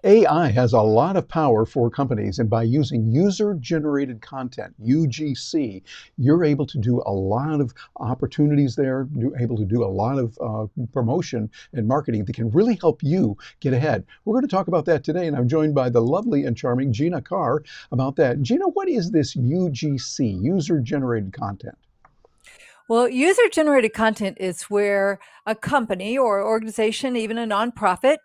AI has a lot of power for companies, and by using user-generated content, UGC, you're able to do a lot of opportunities there, you're able to do a lot of promotion and marketing that can really help you get ahead. We're going to talk about that today, and I'm joined by the lovely and charming Gina Carr about that. Gina, what is this UGC, user-generated content? Well, user generated content is where a company or organization, even a nonprofit,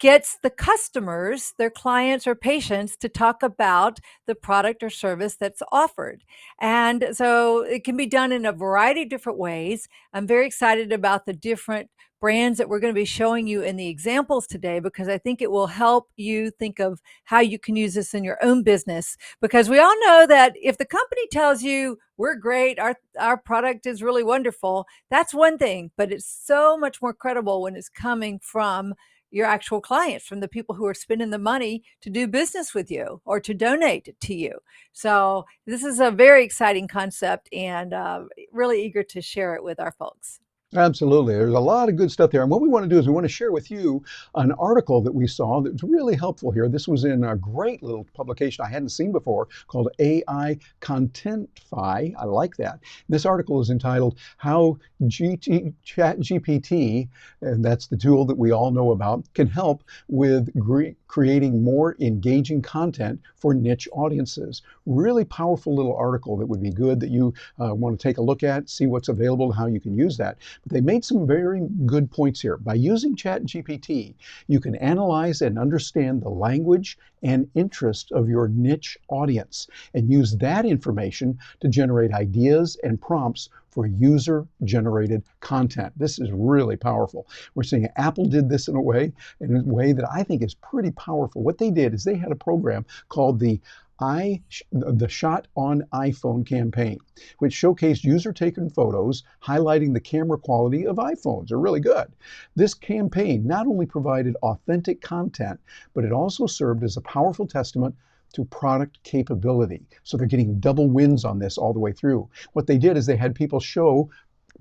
gets the customers, their clients or patients, to talk about the product or service that's offered. And so it can be done in a variety of different ways. I'm very excited about the different brands that we're going to be showing you in the examples today, because I think it will help you think of how you can use this in your own business. Because we all know that if the company tells you we're great, our product is really wonderful, that's one thing, but it's so much more credible when it's coming from your actual clients, from the people who are spending the money to do business with you or to donate to you. So this is a very exciting concept, and really eager to share it with our folks. Absolutely. There's a lot of good stuff there. And what we want to do is we want to share with you an article that we saw that's really helpful here. This was in a great little publication I hadn't seen before called AI Contentify. I like that. This article is entitled How ChatGPT, and that's the tool that we all know about, can help with creating more engaging content for niche audiences. Really powerful little article that would be good that you want to take a look at, see what's available, and how you can use that. But they made some very good points here. By using ChatGPT, you can analyze and understand the language and interest of your niche audience and use that information to generate ideas and prompts for user-generated content. This is really powerful. We're seeing Apple did this in a way that I think is pretty powerful. What they did is they had a program called the Shot on iPhone campaign, which showcased user-taken photos highlighting the camera quality of iPhones. They're really good. This campaign not only provided authentic content, but it also served as a powerful testament to product capability. So they're getting double wins on this all the way through. What they did is they had people show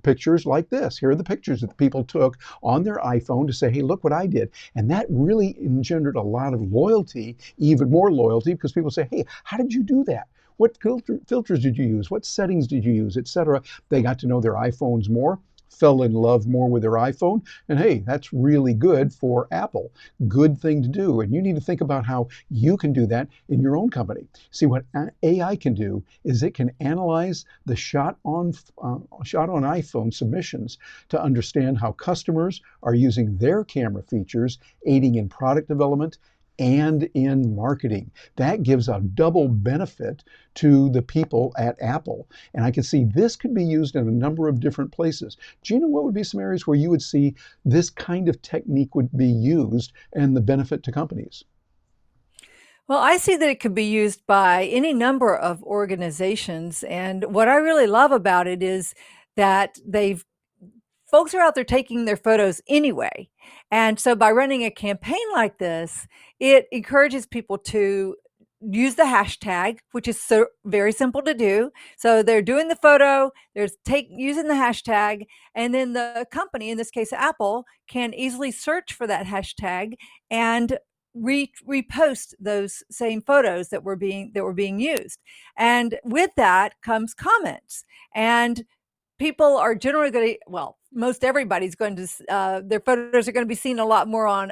pictures like this. Here are the pictures that the people took on their iPhone to say, hey, look what I did. And that really engendered a lot of loyalty, even more loyalty, because people say, hey, how did you do that? What filters did you use? What settings did you use, etc. They got to know their iPhones more, fell in love more with their iPhone, and hey, that's really good for Apple. Good thing to do. And you need to think about how you can do that in your own company. See, what AI can do is it can analyze the shot on iPhone submissions to understand how customers are using their camera features, aiding in product development and in marketing. That gives a double benefit to the people at Apple. And I can see this could be used in a number of different places. Gina, what would be some areas where you would see this kind of technique would be used and the benefit to companies? Well, I see that it could be used by any number of organizations. And what I really love about it is that they've folks are out there taking their photos anyway. And so by running a campaign like this, it encourages people to use the hashtag, which is so very simple to do. So they're doing the photo, there's using the hashtag, and then the company, in this case Apple, can easily search for that hashtag and repost those same photos that were being used. And with that comes comments. And people are generally going to, well, most everybody's going to, their photos are going to be seen a lot more on,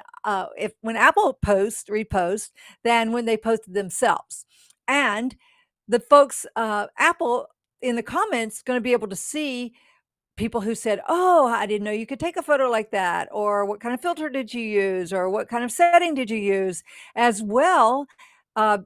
if when Apple repost, than when they posted themselves. And the folks, Apple in the comments, going to be able to see people who said, "Oh, I didn't know you could take a photo like that," or "What kind of filter did you use?" or "What kind of setting did you use?" As well,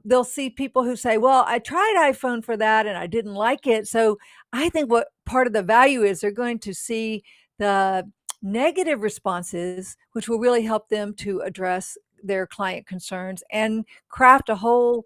they'll see people who say, "Well, I tried iPhone for that and I didn't like it." So I think what part of the value is, they're going to see the negative responses, which will really help them to address their client concerns and craft a whole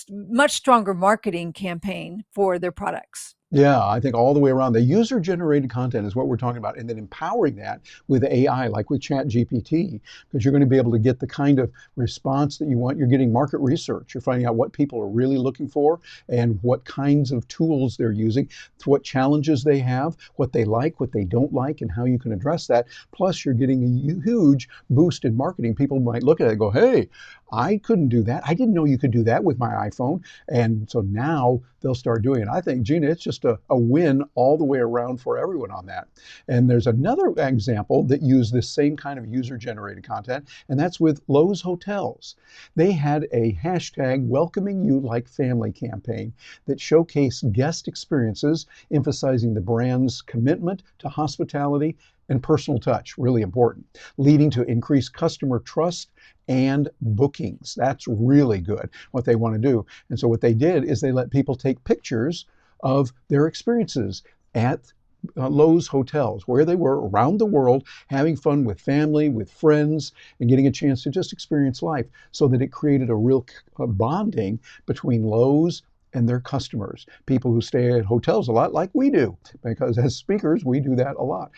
much stronger marketing campaign for their products. Yeah, I think all the way around. The user-generated content is what we're talking about, and then empowering that with AI, like with ChatGPT, because you're going to be able to get the kind of response that you want. You're getting market research. You're finding out what people are really looking for and what kinds of tools they're using, what challenges they have, what they like, what they don't like, and how you can address that. Plus, you're getting a huge boost in marketing. People might look at it and go, hey, I couldn't do that. I didn't know you could do that with my iPhone. And so now they'll start doing it. I think, Gina, it's just a win all the way around for everyone on that. And there's another example that used this same kind of user generated content, and that's with Lowe's Hotels. They had a hashtag welcoming you like family campaign that showcased guest experiences, emphasizing the brand's commitment to hospitality and personal touch, really important, leading to increased customer trust and bookings. That's really good, what they want to do. And so what they did is they let people take pictures of their experiences at Lowe's Hotels, where they were around the world having fun with family, with friends, and getting a chance to just experience life, so that it created a real bonding between Lowe's and their customers, people who stay at hotels a lot like we do, because as speakers, we do that a lot,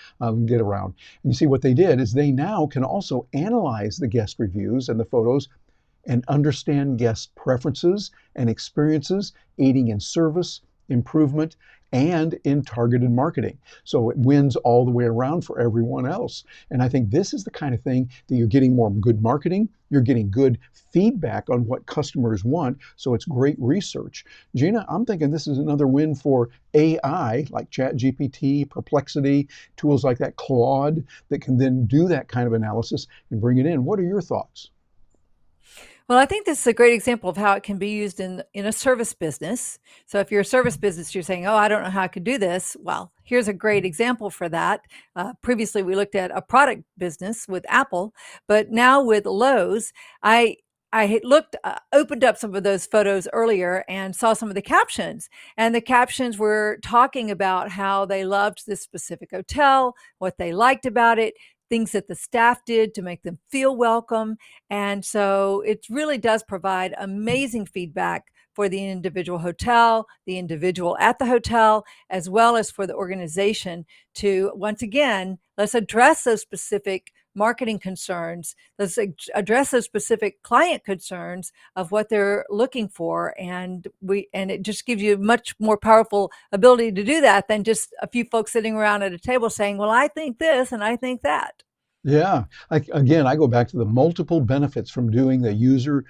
get around. And you see what they did is they now can also analyze the guest reviews and the photos and understand guest preferences and experiences, aiding in service improvement and in targeted marketing. So it wins all the way around for everyone else. And I think this is the kind of thing that you're getting more good marketing, you're getting good feedback on what customers want. So it's great research. Gina, I'm thinking this is another win for AI, like ChatGPT, Perplexity, tools like that, Claude, that can then do that kind of analysis and bring it in. What are your thoughts? Well, I think this is a great example of how it can be used in a service business. So if you're a service business, you're saying, "Oh, I don't know how I could do this." Well, here's a great example for that. Previously, we looked at a product business with Apple, but now with Lowe's, I I had opened up some of those photos earlier and saw some of the captions. And the captions were talking about how they loved this specific hotel, what they liked about it, things that the staff did to make them feel welcome. And so it really does provide amazing feedback for the individual hotel, the individual at the hotel, as well as for the organization to, once again, let's address those specific marketing concerns. Let's address those specific client concerns of what they're looking for. And it just gives you much more powerful ability to do that than just a few folks sitting around at a table saying, well, I think this and I think that. Yeah. Again, I go back to the multiple benefits from doing the user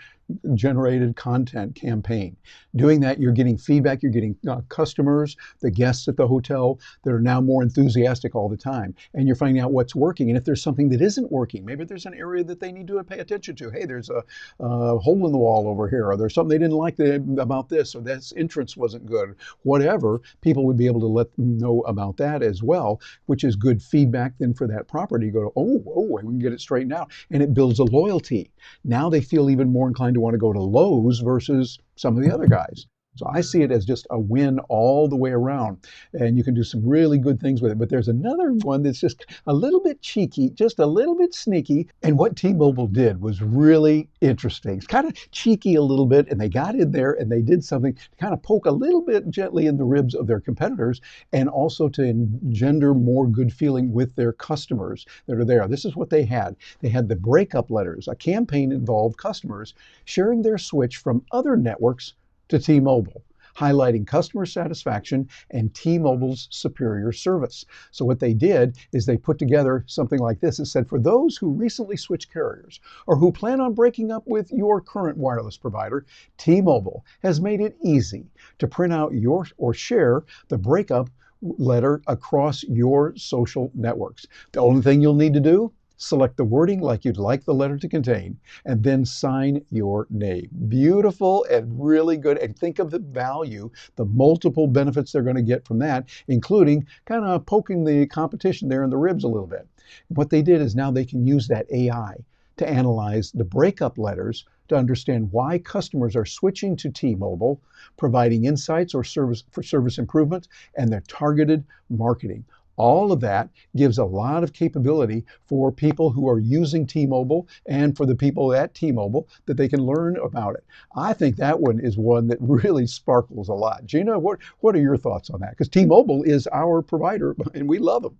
generated content campaign. Doing that, you're getting feedback, you're getting customers, the guests at the hotel that are now more enthusiastic all the time. And you're finding out what's working. And if there's something that isn't working, maybe there's an area that they need to pay attention to. Hey, there's a hole in the wall over here, or there's something they didn't like about this, or this entrance wasn't good. Whatever, people would be able to let them know about that as well, which is good feedback then for that property. You go to, oh, we can get it straightened out. And it builds a loyalty. Now they feel even more inclined to want to go to Lowe's versus some of the other guys. So I see it as just a win all the way around. And you can do some really good things with it. But there's another one that's just a little bit cheeky, just a little bit sneaky. And what T-Mobile did was really interesting. It's kind of cheeky a little bit. And they got in there and they did something to kind of poke a little bit gently in the ribs of their competitors, and also to engender more good feeling with their customers that are there. This is what they had. They had the breakup letters. A campaign involved customers sharing their switch from other networks to T-Mobile, highlighting customer satisfaction and T-Mobile's superior service. So what they did is they put together something like this. It said, for those who recently switched carriers or who plan on breaking up with your current wireless provider, T-Mobile has made it easy to print out your or share the breakup letter across your social networks. The only thing you'll need to do, select the wording like you'd like the letter to contain, and then sign your name. Beautiful and really good. And think of the value, the multiple benefits they're going to get from that, including kind of poking the competition there in the ribs a little bit. What they did is now they can use that AI to analyze the breakup letters to understand why customers are switching to T-Mobile, providing insights or service improvements, and their targeted marketing. All of that gives a lot of capability for people who are using T-Mobile and for the people at T-Mobile that they can learn about it. I think that one is one that really sparkles a lot. Gina, what are your thoughts on that? Because T-Mobile is our provider and we love them.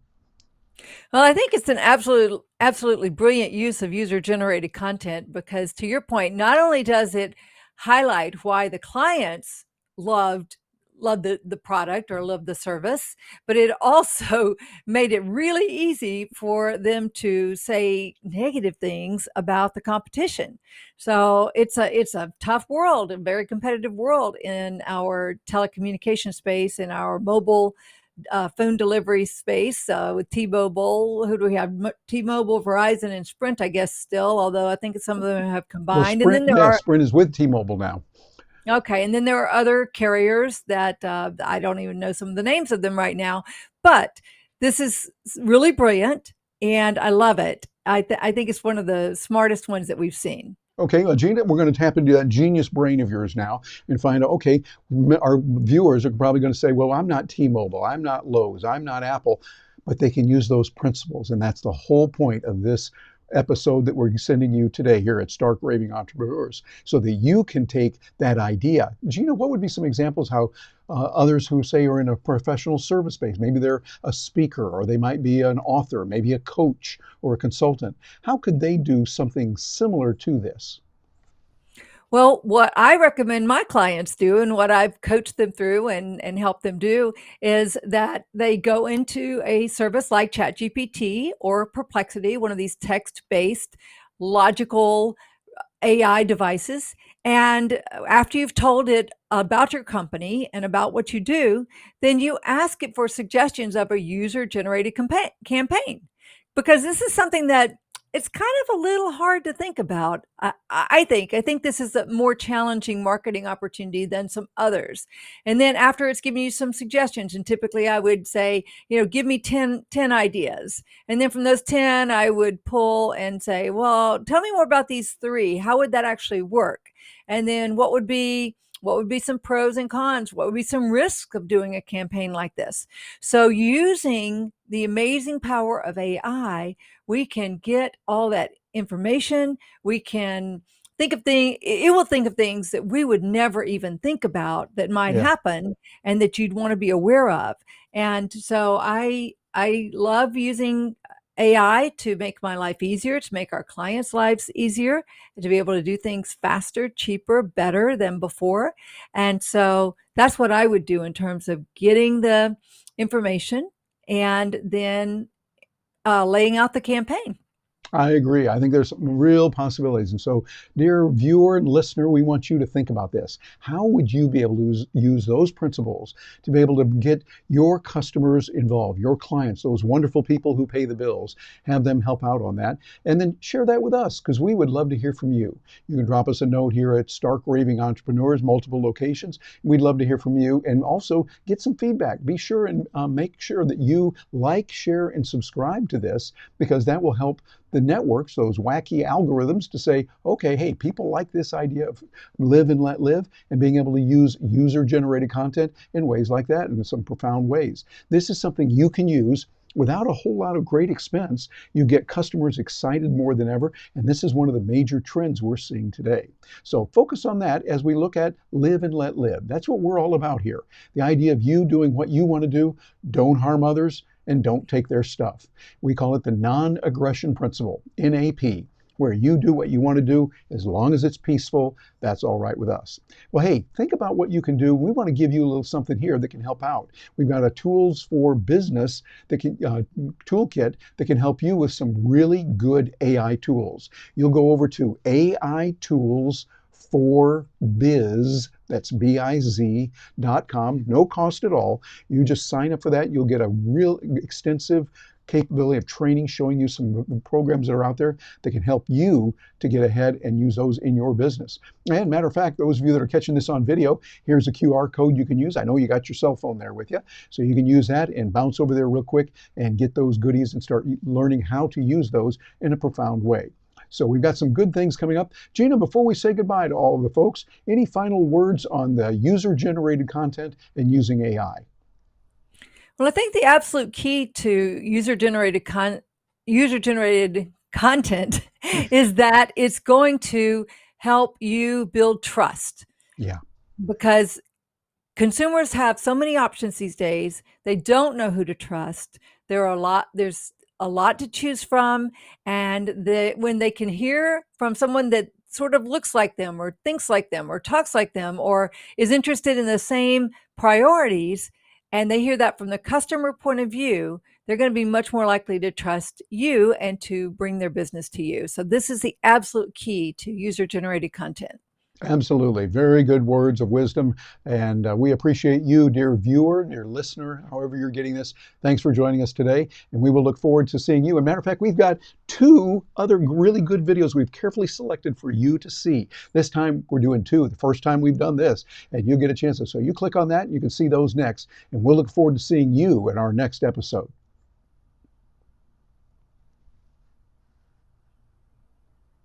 Well, I think it's an absolutely brilliant use of user-generated content because, to your point, not only does it highlight why the clients loved love the product or love the service, but it also made it really easy for them to say negative things about the competition. So it's a tough world, a very competitive world in our telecommunication space, in our mobile phone delivery space with T-Mobile. Who do we have? T-Mobile, Verizon, and Sprint, I guess, still, although I think some of them have Well, combined. And Sprint, then there yeah, are, Sprint is with T-Mobile now. okay, and then there are other carriers that I don't even know some of the names of them right now, but this is really brilliant and I love it. I think it's one of the smartest ones that we've seen. Okay, well, Gina, we're going to tap into that genius brain of yours now and find out, okay, our viewers are probably going to say, well, I'm not T-Mobile, I'm not Lowe's, I'm not Apple, but they can use those principles. And that's the whole point of this episode that we're sending you today here at Stark Raving Entrepreneurs, so that you can take that idea. Gina, what would be some examples how others who say are in a professional service space, maybe they're a speaker or they might be an author, maybe a coach or a consultant, how could they do something similar to this? Well, what I recommend my clients do and what I've coached them through and helped them do is that they go into a service like ChatGPT or Perplexity, one of these text-based logical AI devices. And after you've told it about your company and about what you do, then you ask it for suggestions of a user generated campaign. Because this is something that it's kind of a little hard to think about. I think this is a more challenging marketing opportunity than some others. And then after it's giving you some suggestions, and typically I would say, give me 10 ideas. And then from those 10, I would pull and say, well, tell me more about these three. How would that actually work? And then what would be some pros and cons? What would be some risks of doing a campaign like this? So using the amazing power of AI, we can get all that information. We can think of things, it will think of things that we would never even think about that might Yeah. happen and that you'd want to be aware of. And so I love using AI to make my life easier, to make our clients' lives easier, to be able to do things faster, cheaper, better than before. And so that's what I would do in terms of getting the information and then laying out the campaign. I agree. I think there's some real possibilities. And so, dear viewer and listener, we want you to think about this. How would you be able to use those principles to be able to get your customers involved, your clients, those wonderful people who pay the bills, have them help out on that, and then share that with us because we would love to hear from you. You can drop us a note here at Stark Raving Entrepreneurs, multiple locations. We'd love to hear from you and also get some feedback. Be sure and make sure that you like, share, and subscribe to this because that will help the networks, those wacky algorithms, to say, okay, hey, people like this idea of live and let live and being able to use user generated content in ways like that in some profound ways. This is something you can use without a whole lot of great expense. You get customers excited more than ever, and this is one of the major trends we're seeing today. So focus on that as we look at live and let live. That's what we're all about here. The idea of you doing what you want to do, don't harm others, and don't take their stuff. We call it the non-aggression principle, NAP, where you do what you want to do as long as it's peaceful. That's all right with us. Well, hey, think about what you can do. We want to give you a little something here that can help out. We've got a tools for business that can toolkit that can help you with some really good AI tools. You'll go over to AI Tools for Biz, that's biz.com, no cost at all. You just sign up for that. You'll get a real extensive capability of training showing you some programs that are out there that can help you to get ahead and use those in your business. And matter of fact, those of you that are catching this on video, here's a QR code you can use. I know you got your cell phone there with you, so you can use that and bounce over there real quick and get those goodies and start learning how to use those in a profound way. So we've got some good things coming up. Gina, before we say goodbye to all of the folks, any final words on the user-generated content and using AI? Well, I think the absolute key to user generated content is that it's going to help you build trust Yeah. because consumers have so many options these days. They don't know who to trust. There's a lot to choose from, and when they can hear from someone that's sort of looks like them or thinks like them or talks like them or is interested in the same priorities, and they hear that from the customer point of view, they're going to be much more likely to trust you and to bring their business to you. So this is the absolute key to user generated content. Absolutely. Very good words of wisdom. And we appreciate you, dear viewer, dear listener, however you're getting this. Thanks for joining us today. And we will look forward to seeing you. As a matter of fact, we've got 2 other really good videos we've carefully selected for you to see. This time we're doing 2, the first time we've done this, and you get a chance to. So you click on that, you can see those next. And we'll look forward to seeing you in our next episode.